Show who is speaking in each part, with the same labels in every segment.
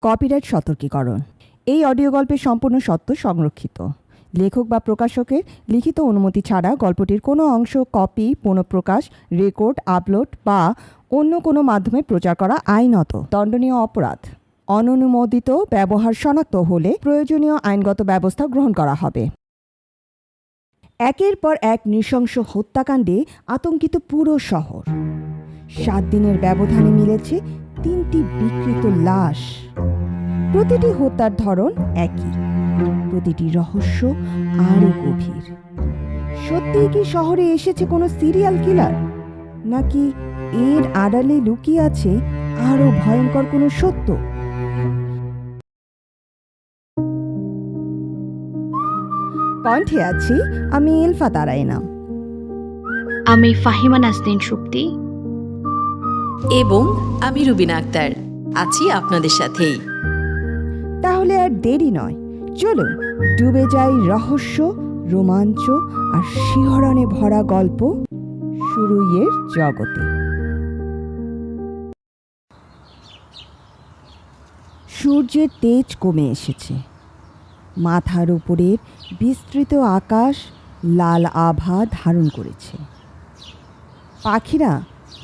Speaker 1: Copyright সতর্কীকরণ। এই audio গল্পের সম্পূর্ণ সত্য সংরক্ষিত। লেখক বা প্রকাশকের লিখিত অনুমতি ছাড়া গল্পটির কোনো অংশ কপি, পুনঃপ্রকাশ, রেকর্ড, আপলোড বা অন্য কোনো মাধ্যমে প্রচার করা আইনত দণ্ডনীয় অপরাধ। অননুমোদিত ব্যবহার শনাক্ত হলে প্রয়োজনীয় আইনগত ব্যবস্থা গ্রহণ করা হবে। একের পর এক নৃশংস হত্যাকাণ্ডে আতঙ্কিত পুরো শহর। 7 দিনের ব্যবধানে মিলেছে 3টি বিকৃত লাশ। প্রতিটি হত্যার ধরন একই, প্রতিটি রহস্য আরও গভীর। সত্যিই কি শহরে এসেছে কোনো সিরিয়াল কিলার, নাকি এর আড়ালে লুকিয়ে আছে আরও ভয়ঙ্কর কোনো সত্য? কণ্ঠে আছি আমি ইলফাত আরাইনা,
Speaker 2: আমি ফাহিমা নাজনীন শুক্তি
Speaker 3: এবং আমি রুবিনা আক্তার আছি আপনাদের সাথেই।
Speaker 1: তাহলে আর দেরি নয়, চলুন ডুবে যাই রহস্য, রোমাঞ্চ আর শিহরণে ভরা গল্প শুরুইয়ের জগতে। সূর্যের তেজ কমে এসেছে। মাথার উপরের বিস্তৃত আকাশ লাল আভা ধারণ করেছে। পাখিরা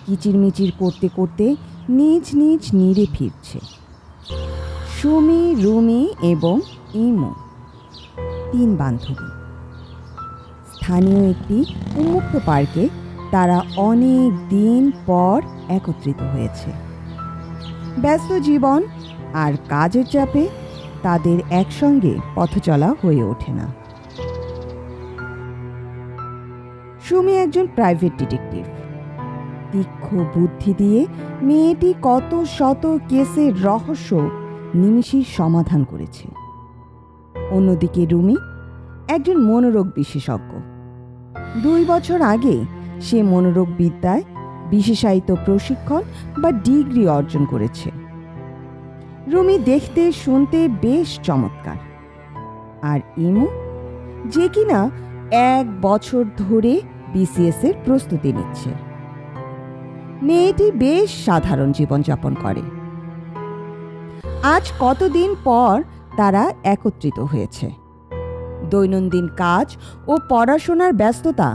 Speaker 1: কিচিরমিচির করতে করতে নিজ নিজ নীড়ে ফিরছে। সুমি, রুমি এবং ইমু 3 বান্ধবী। স্থানীয় একটি উন্মুক্ত পার্কে তারা অনেক দিন পর একত্রিত হয়েছে। ব্যস্ত জীবন আর কাজের চাপে তাদের একসঙ্গে পথ চলা হয়ে ওঠে না। সুমি একজন প্রাইভেট ডিটেকটিভ। তীক্ষ্ণ বুদ্ধি দিয়ে মেয়েটি কত শত কেসের রহস্য নিমিষেই সমাধান করেছে। অন্যদিকে রুমি একজন মনোরোগ বিশেষজ্ঞ। 2 বছর আগে সে মনোরোগ বিদ্যায় বিশেষায়িত প্রশিক্ষণ বা ডিগ্রি অর্জন করেছে। রুমি দেখতে শুনতে বেশ চমৎকার, আর ইমু যে কিনা 1 বছর ধরে বিসিএস এর প্রস্তুতি নিচ্ছে। মেয়েটি বেশ সাধারণ জীবনযাপন করে। আজ কতদিন পর তারা একত্রিত হয়েছে। দৈনন্দিন কাজ ও পড়াশোনার ব্যস্ততা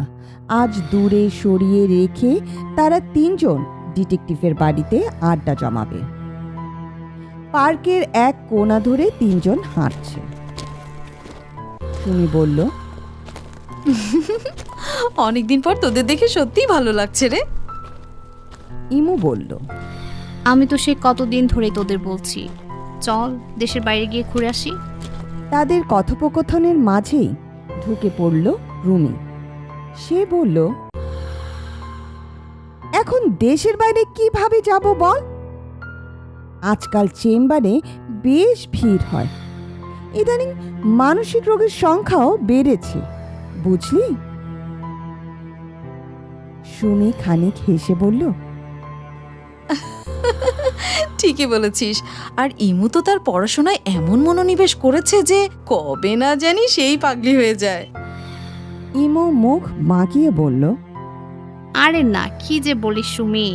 Speaker 1: আজ দূরে সরিয়ে রেখে তারা 3 জন ডিটেকটিভের বাড়িতে আড্ডা জমাবে। পার্কের এক কোণা ধরে 3 জন হাঁটছে। সুমি বলল,
Speaker 3: অনেকদিন পর তোদের দেখে সত্যিই ভালো লাগছে রে।
Speaker 1: ইমু বলল,
Speaker 2: আমি তো সে কতদিন ধরে তোদের বলছি, চল দেশের বাইরে গিয়ে ঘুরে আসি।
Speaker 1: তাদের কথোপকথনের মাঝেই ঢুকে পড়ল রুমি। সে বলল, এখন দেশের বাইরে কিভাবে যাব বল? আজকাল চেম্বারে বেশ ভিড় হয়। ইদানিং মানসিক রোগের সংখ্যাও বেড়েছে, বুঝলি? সুমি খানিক হেসে বলল,
Speaker 3: ঠিকই বলেছিস। আর ইমু তো তার পড়াশোনায় এমন মনোনিবেশ করেছে যে কবে না জানি সেই পাগলি হয়ে যায়।
Speaker 1: ইমু মুখ বাঁকিয়ে বলল,
Speaker 2: আরে না, কি যে বলিস সুমি।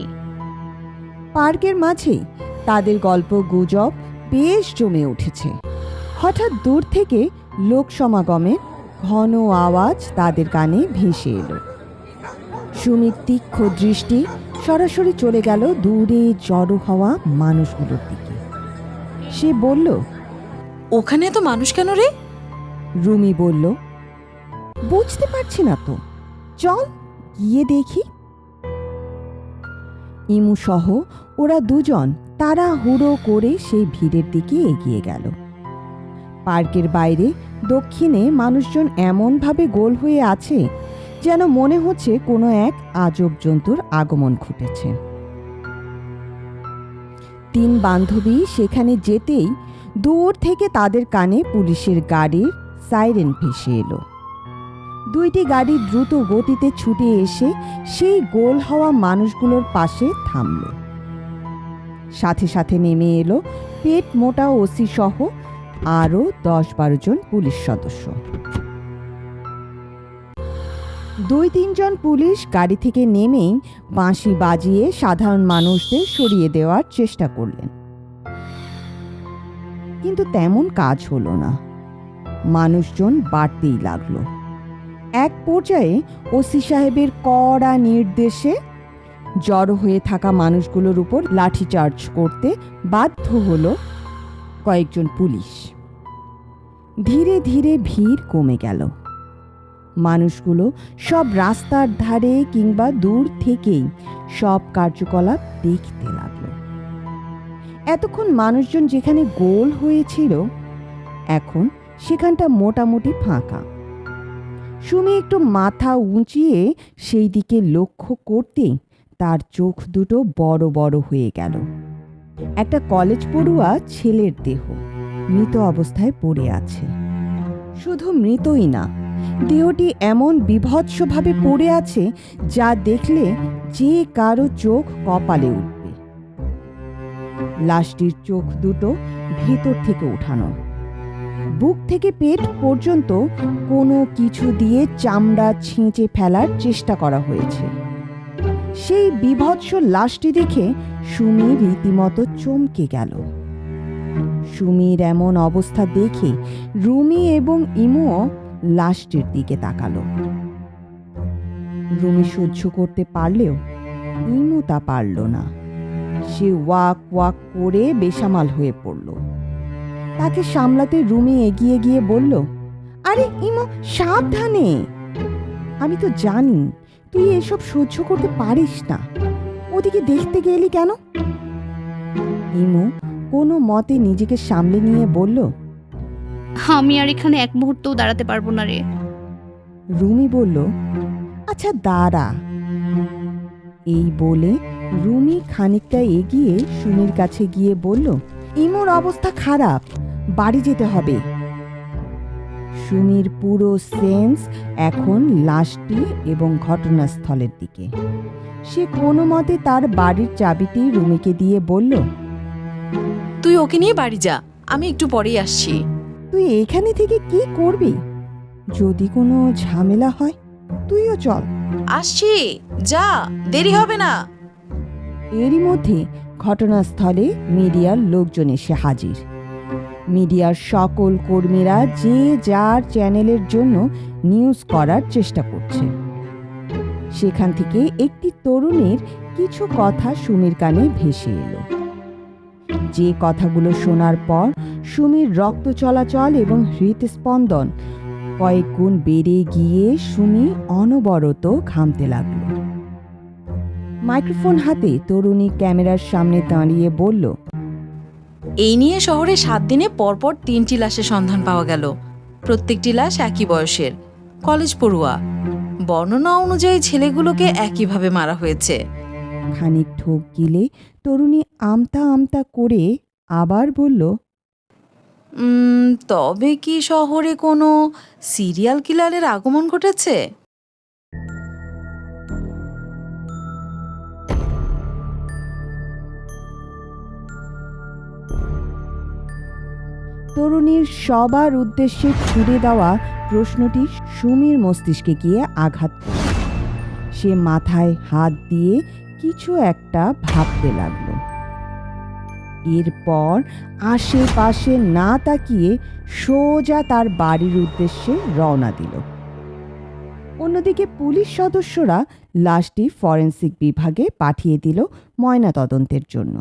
Speaker 1: পার্কের মাঝেই তাদের গল্প গুজব বেশ জমে উঠেছে। হঠাৎ দূর থেকে লোক সমাগমের ঘন আওয়াজ তাদের কানে ভেসে এলো। সুমির তীক্ষ্ণ দৃষ্টি সরাসরি চলে গেল দূরে জড়ো হওয়া মানুষগুলোর দিকে। সে বলল,
Speaker 3: ওখানে এত মানুষ কেন রে?
Speaker 1: রুমি বলল, বুঝতে পারছি না তো, চল গিয়ে দেখি। ইমু সহ ওরা 2 জন তাড়াহুড়ো করে সেই ভিড়ের দিকে এগিয়ে গেল। পার্কের বাইরে দক্ষিণে মানুষজন এমনভাবে গোল হয়ে আছে যেন মনে হচ্ছে কোনো এক আজব জন্তুর আগমন ঘটেছে। 3 বান্ধবী সেখানে যেতেই দূর থেকে তাদের কানে পুলিশের গাড়ির সাইরেন ভেসে এলো। 2টি গাড়ি দ্রুত গতিতে ছুটে এসে সেই গোল হওয়া মানুষগুলোর পাশে থামল। সাথে সাথে নেমে এলো পেট মোটা ওসি সহ আরও 10-12 জন পুলিশ সদস্য। 2-3 জন পুলিশ গাড়ি থেকে নেমেই বাঁশি বাজিয়ে সাধারণ মানুষদের সরিয়ে দেওয়ার চেষ্টা করলেন। কিন্তু তেমন কাজ হলো না। মানুষজন বাড়তেই লাগলো। এক পর্যায়ে ওসি সাহেবের কড়া নির্দেশে জড়ো হয়ে থাকা মানুষগুলোর উপর লাঠিচার্জ করতে বাধ্য হলো কয়েকজন পুলিশ। ধীরে ধীরে ভিড় কমে গেল। মানুষগুলো সব রাস্তার ধারে কিংবা দূর থেকেই সব কার্যকলাপ দেখতে লাগলো। এতক্ষণ মানুষজন যেখানে গোল হয়েছিল, এখন সেখানটা মোটামুটি ফাঁকা। সুমি একটু মাথা উঁচিয়ে সেই দিকে লক্ষ্য করতেই তার চোখ দুটো বড় বড় হয়ে গেল। একটা কলেজ পড়ুয়া ছেলের দেহ মৃত অবস্থায় পড়ে আছে। শুধু মৃতই না, দেহটি এমন বীভৎসভাবে পড়ে আছে যা দেখলে যে কারো চোখ কপালে উঠবে। লাশটির চোখ দুটো ভেতর থেকে উঠানো। বুক থেকে পেট পর্যন্ত কোনো কিছু দিয়ে চামড়া ছিঁচে ফেলার চেষ্টা করা হয়েছে। সেই বীভৎস লাশটি দেখে সুমি রীতিমতো চমকে গেল। সুমির এমন অবস্থা দেখে রুমি এবং ইমুও লাশটির দিকে তাকালো। রুমি সহ্য করতে পারলেও ইমু তা পারল না। সে ওয়াক ওয়াক করে বেসামাল হয়ে পড়ল। তাকে সামলাতে রুমি এগিয়ে গিয়ে বলল, আরে ইমু, সাবধানে। আমি তো জানি তুই এসব সহ্য করতে পারিস না, ওদিকে দেখতে গেলি কেন? ইমু কোনো মতে নিজেকে সামলে নিয়ে বলল,
Speaker 2: আমি আর এখানে এক মুহূর্তও দাঁড়াতে পারবো না রে।
Speaker 1: রুমি বলল, আচ্ছা দাঁড়া। এই বলে রুমি খানিকটা এগিয়ে সুমির কাছে গিয়ে বলল, ইমুর অবস্থা খারাপ, বাড়ি যেতে হবে। সুমির পুরো সেন্স এখন লাশটি এবং ঘটনাস্থলের দিকে। সে কোনো মতে তার বাড়ির চাবিটি রুমিকে দিয়ে বলল,
Speaker 3: তুই ওকে নিয়ে বাড়ি যা, আমি একটু পরেই আসছি।
Speaker 1: তুই এখানে থেকে কি করবি? যদি কোনো ঝামেলা হয় তুইও চল।
Speaker 3: আসছি, যা, দেরি হবে না।
Speaker 1: এরই মধ্যে ঘটনাস্থলে মিডিয়ার লোকজন এসে হাজির। মিডিয়ার সকল কর্মীরা যে যার চ্যানেলের জন্য নিউজ করার চেষ্টা করছে। সেখান থেকে একটি তরুণীর কিছু কথা সুমির কানে ভেসে এলো। যে কথাগুলো শোনার পর সুমির রক্ত চলাচল এবং হৃদস্পন্দন কয়েক গুণ বেড়ে গিয়ে সুমি অনবরত ঘামতে লাগলো। মাইক্রোফোন হাতে তরুণী ক্যামেরার সামনে দাঁড়িয়ে বলল,
Speaker 3: এই নিয়ে শহরে 7 দিনে পরপর 3টি লাশের সন্ধান পাওয়া গেল। প্রত্যেকটি লাশ একই বয়সের, কলেজ পড়ুয়া। বর্ণনা অনুযায়ী ছেলেগুলোকে একইভাবে মারা হয়েছে।
Speaker 1: খানিক ঠোক গিলে তরুণী আমতা আমতা করে আবার বলল,
Speaker 3: তবে কি শহরে কোনো সিরিয়াল কিলারের আগমন ঘটেছে?
Speaker 1: তরুণীর সবার উদ্দেশ্যে ছুড়ে দেওয়া প্রশ্নটি সুমির মস্তিষ্কে গিয়ে আঘাত করল। সে মাথায় হাত দিয়ে কিছু একটা ভাবতে লাগলো। এরপর আশেপাশে না তাকিয়ে সোজা তার বাড়ির উদ্দেশ্যে রওনা দিল। অন্যদিকে পুলিশ সদস্যরা লাশটি ফরেনসিক বিভাগে পাঠিয়ে দিল ময়নাতদন্তের জন্য।